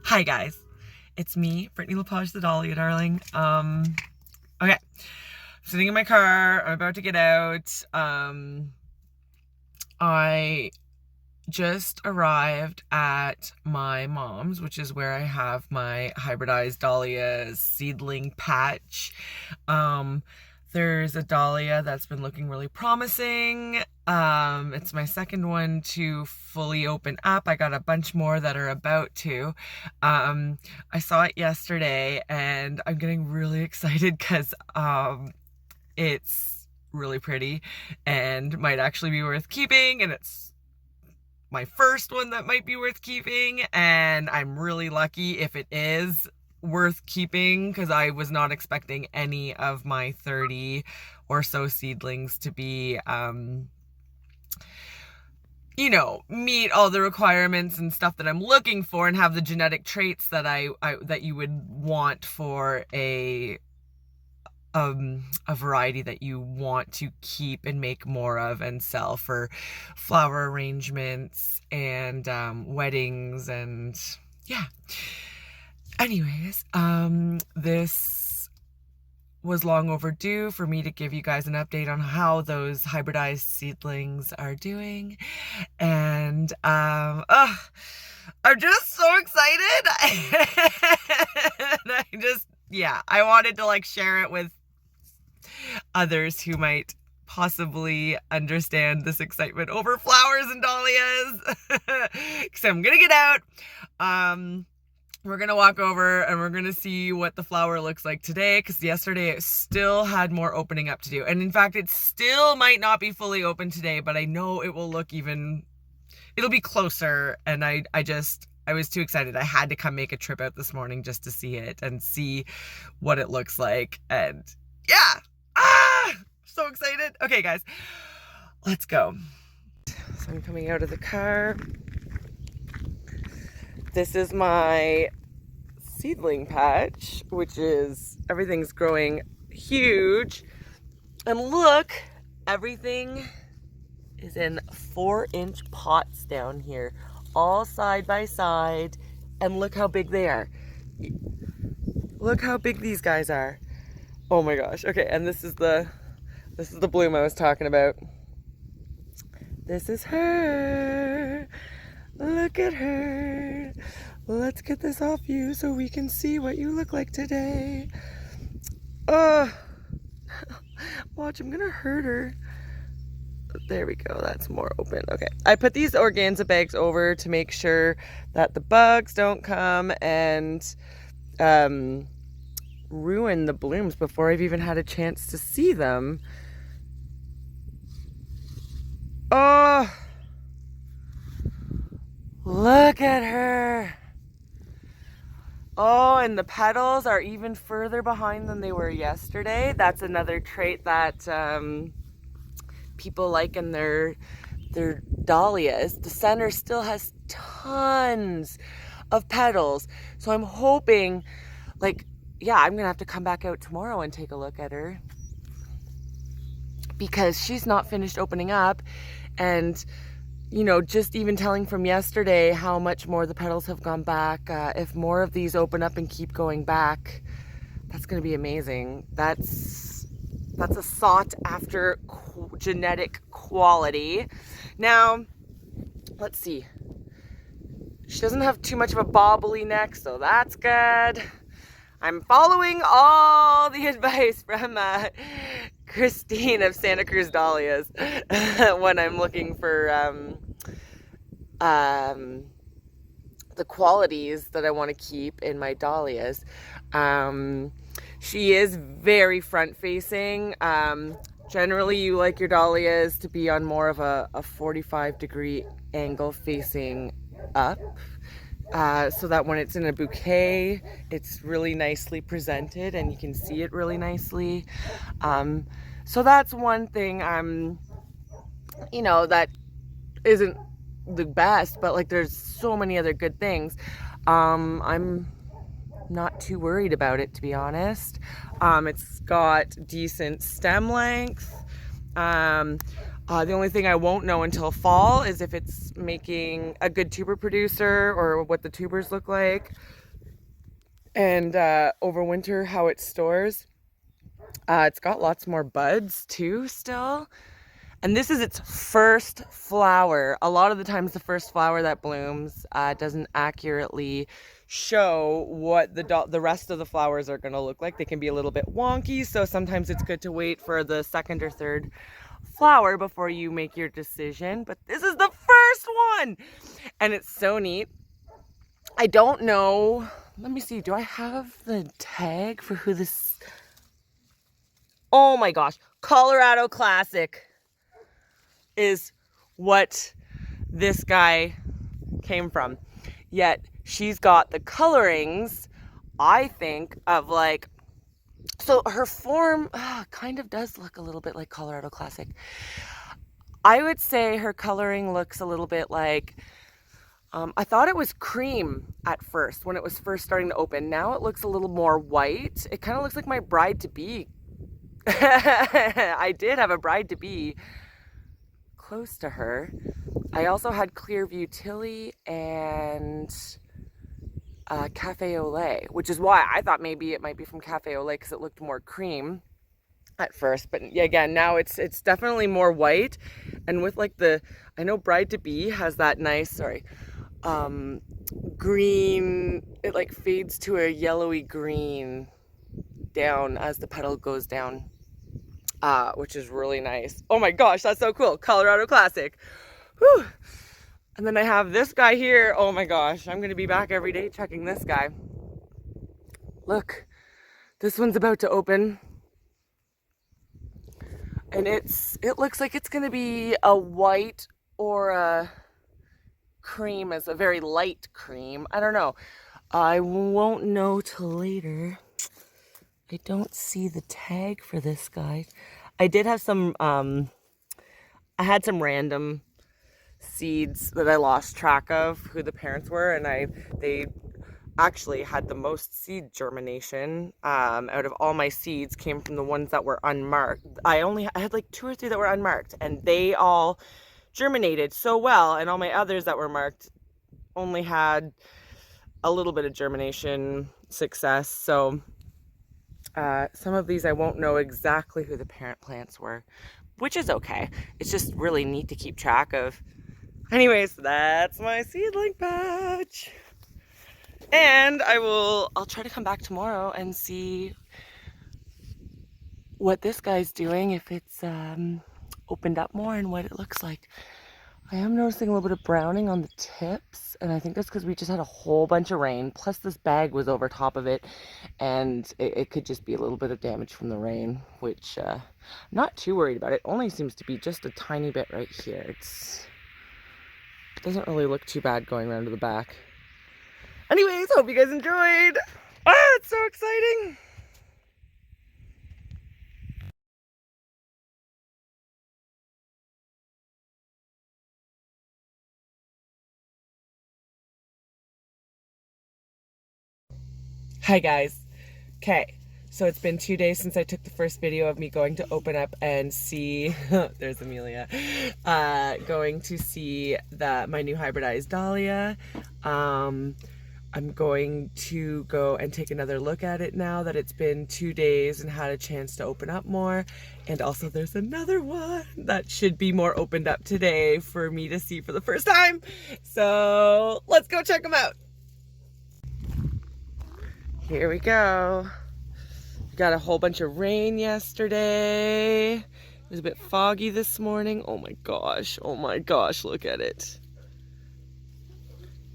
Hi guys, it's me, Brittany Lepage, the Dahlia darling. Okay, I'm sitting in my car, I'm about to get out. I just arrived at my mom's, which is where I have my hybridized dahlias seedling patch. There's a dahlia that's been looking really promising. It's my second one to fully open up. I got a bunch more that are about to. I saw it yesterday and I'm getting really excited because it's really pretty and might actually be worth keeping, and it's my first one that might be worth keeping, and I'm really lucky if it is worth keeping because I was not expecting any of my 30 or so seedlings to be meet all the requirements and stuff that I'm looking for and have the genetic traits that that you would want for a variety that you want to keep and make more of and sell for flower arrangements and weddings, and yeah. Anyways, this was long overdue for me to give you guys an update on how those hybridized seedlings are doing, and I'm just so excited. And I wanted to share it with others who might possibly understand this excitement over flowers and dahlias. So I'm gonna get out. We're gonna walk over and we're gonna see what the flower looks like today, because yesterday it still had more opening up to do, and in fact it still might not be fully open today, but I know it will look it'll be closer. And I was too excited. I had to come make a trip out this morning just to see it and see what it looks like. And yeah, so excited. Okay guys, let's go. So I'm coming out of the car. This is my seedling patch, which is, everything's growing huge. And look, everything is in 4-inch pots down here, all side by side. And look how big they are. Look how big these guys are. Oh my gosh. Okay, and this is the bloom I was talking about. This is her. Look at her. Let's get this off you so we can see what you look like today. Watch, I'm gonna hurt her. There we go, that's more open. Okay, I put these organza bags over to make sure that the bugs don't come and ruin the blooms before I've even had a chance to see them. Oh, look at her. Oh, and the petals are even further behind than they were yesterday. That's another trait that people like in their dahlias. The center still has tons of petals. So I'm hoping, I'm gonna have to come back out tomorrow and take a look at her, because she's not finished opening up. And just even telling from yesterday how much more the petals have gone back. If more of these open up and keep going back, that's going to be amazing. That's a sought after genetic quality. Now, let's see. She doesn't have too much of a bobbly neck, so that's good. I'm following all the advice from Kristine of Santa Cruz Dahlias when I'm looking for the qualities that I want to keep in my dahlias. She is very front facing. Generally you like your dahlias to be on more of a 45-degree angle facing up. So that when it's in a bouquet, it's really nicely presented and you can see it really nicely. So that's one thing, that isn't the best, but there's so many other good things. I'm not too worried about it, to be honest. It's got decent stem length. The only thing I won't know until fall is if it's making a good tuber producer or what the tubers look like. And over winter, how it stores. It's got lots more buds too still. And this is its first flower. A lot of the times the first flower that blooms doesn't accurately show what the rest of the flowers are going to look like. They can be a little bit wonky, so sometimes it's good to wait for the second or third flower before you make your decision. But this is the first one! And it's so neat. I don't know. Let me see. Do I have the tag for who this... Oh my gosh. Colorado Classic is what this guy came from. Yet she's got the colorings, I think, of like, so her form kind of does look a little bit like Colorado Classic. I would say her coloring looks a little bit like, I thought it was cream at first when it was first starting to open. Now it looks a little more white. It kind of looks like my bride-to-be. I did have a bride-to-be close to her. I also had Clearview Tilly and Cafe au Lait, which is why I thought maybe it might be from Cafe au Lait because it looked more cream at first. But yeah, again, now it's definitely more white. And with like I know Bride-to-Be has that nice, green, it like fades to a yellowy green down as the petal goes down. Which is really nice. Oh my gosh, that's so cool. Colorado Classic. Whew. And then I have this guy here. Oh my gosh, I'm going to be back every day checking this guy. Look, this one's about to open. And it looks like it's going to be a white or a cream, as a very light cream. I don't know. I won't know till later. I don't see the tag for this guy. I did have some, I had some random seeds that I lost track of who the parents were, and they actually had the most seed germination out of all my seeds came from the ones that were unmarked. I had like 2 or 3 that were unmarked, and they all germinated so well, and all my others that were marked only had a little bit of germination success. So some of these I won't know exactly who the parent plants were, which is okay. It's just really neat to keep track of. Anyways, that's my seedling patch. And I'll try to come back tomorrow and see what this guy's doing, if it's opened up more and what it looks like. I am noticing a little bit of browning on the tips, and I think that's because we just had a whole bunch of rain, plus this bag was over top of it, and it could just be a little bit of damage from the rain, which I'm not too worried about. It only seems to be just a tiny bit right here. It doesn't really look too bad going around to the back. Anyways, hope you guys enjoyed. It's so exciting. Hi guys. Okay, so it's been 2 days since I took the first video of me going to open up and see, there's Amelia, going to see my new hybridized dahlia. I'm going to go and take another look at it now that it's been 2 days and had a chance to open up more. And also there's another one that should be more opened up today for me to see for the first time. So let's go check them out. Here we go. We got a whole bunch of rain yesterday. It was a bit foggy this morning. Oh my gosh, look at it.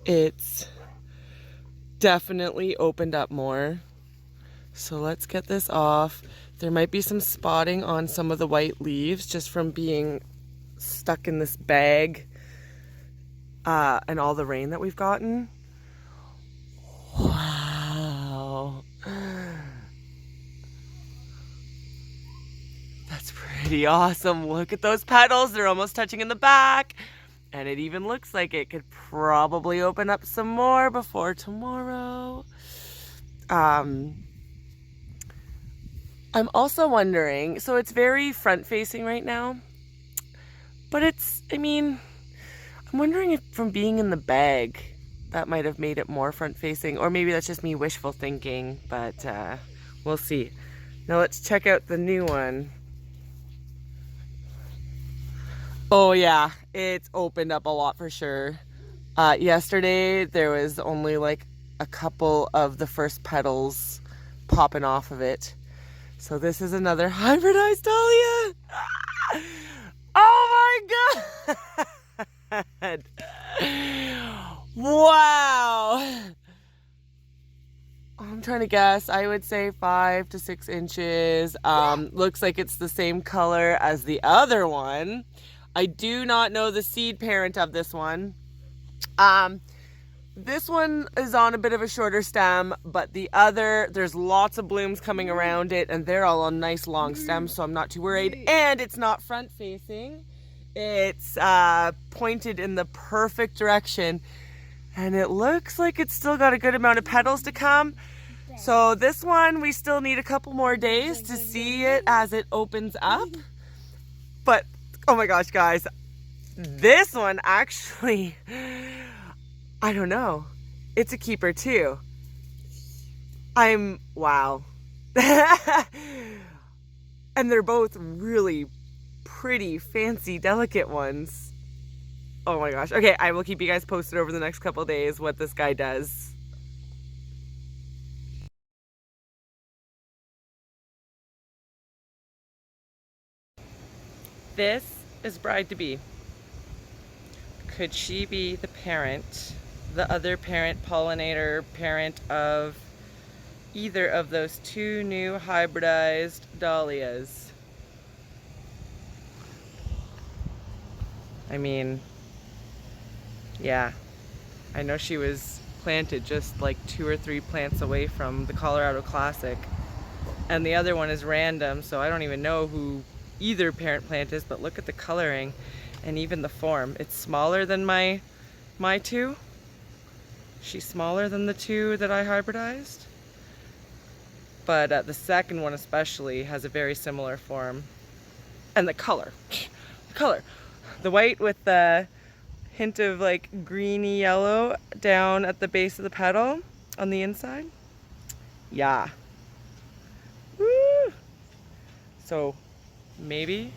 It's definitely opened up more. So let's get this off. There might be some spotting on some of the white leaves just from being stuck in this bag and all the rain that we've gotten. Wow. That's pretty awesome. Look at those petals. They're almost touching in the back. And it even looks like it could probably open up some more before tomorrow. I'm also wondering, so it's very front facing right now, But it's, I mean, I'm wondering if from being in the bag, that might have made it more front facing, or maybe that's just me wishful thinking, but we'll see. Now let's check out the new one. Oh yeah, it's opened up a lot for sure. Yesterday there was only like a couple of the first petals popping off of it. So this is another hybridized dahlia. Oh my god! Wow! I'm trying to guess. I would say 5 to 6 inches. Looks like it's the same color as the other one. I do not know the seed parent of this one. This one is on a bit of a shorter stem, but the other, there's lots of blooms coming around it, and they're all on nice long stems, so I'm not too worried. And it's not front facing. It's pointed in the perfect direction, and it looks like it's still got a good amount of petals to come. So this one, we still need a couple more days to see it as it opens up. But, oh my gosh, guys, this one actually, I don't know. It's a keeper too. Wow. And they're both really pretty, fancy, delicate ones. Oh my gosh. Okay, I will keep you guys posted over the next couple days what this guy does. This is bride-to-be. Could she be the parent, the other parent, pollinator, parent of either of those two new hybridized dahlias? I mean, yeah, I know she was planted just like 2 or 3 plants away from the Colorado Classic, and the other one is random, so I don't even know who either parent plant is, but look at the coloring and even the form. It's smaller than my two. She's smaller than the two that I hybridized, but the second one especially has a very similar form. And the color, the white with the hint of like greeny yellow down at the base of the petal on the inside. Yeah. Woo! So maybe